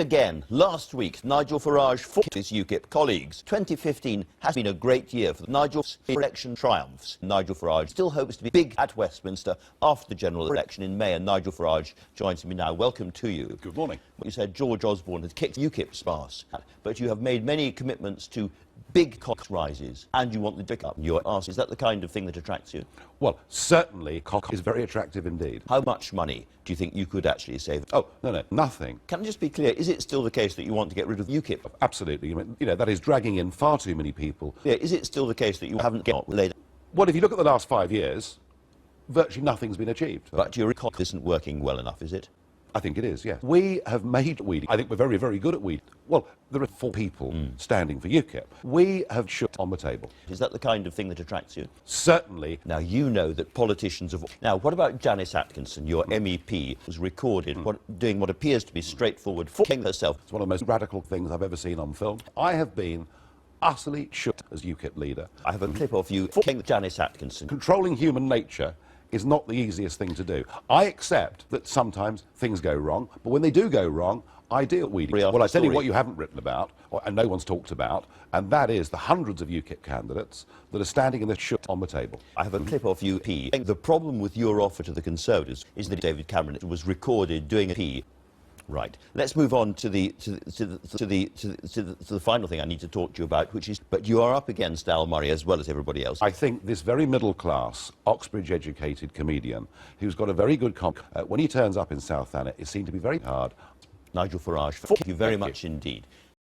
again. Last week, Nigel Farage fought his UKIP colleagues. 2015 has been a great year for Nigel's election triumphs. Nigel Farage still hopes to be big at Westminster after the general election in May, and Nigel Farage joins me now. Welcome to you. Good morning. You said George Osborne had kicked UKIP's ass, but you have made many commitments to big cost rises, and you want the dick up your arse. Is that the kind of thing that attracts you? Well, certainly cock is very attractive indeed. How much money do you think you could actually save? Oh, no, nothing. Can I just be clear, is it still the case that you want to get rid of UKIP? Absolutely. You know, that is dragging in far too many people. Yeah, is it still the case that you haven't got laid? Well, if you look at the last 5 years, virtually nothing's been achieved. But your cock isn't working well enough, is it? I think it is, yes. We have made weeding. I think we're very, very good at weeding. Well, there are 4 people standing for UKIP. We have shut on the table. Is that the kind of thing that attracts you? Certainly. Now, you know that politicians have... Now, what about Janice Atkinson, your MEP, was recorded doing what appears to be straightforward fucking herself? It's one of the most radical things I've ever seen on film. I have been utterly shut as UKIP leader. I have a clip of you fucking Janice Atkinson. Controlling human nature is not the easiest thing to do. I accept that sometimes things go wrong, but when they do go wrong, I deal with it. Well, I tell you what you haven't written about, and no one's talked about, and that is the hundreds of UKIP candidates that are standing in the shit on the table. I have a clip of you, P. The problem with your offer to the Conservatives is that David Cameron was recorded doing a P. Right. Let's move on to the final thing I need to talk to you about, which is, but you are up against Al Murray as well as everybody else. I think this very middle-class, Oxbridge-educated comedian who's got a very good when he turns up in South Thanet, it seemed to be very hard. Nigel Farage, thank you very much indeed.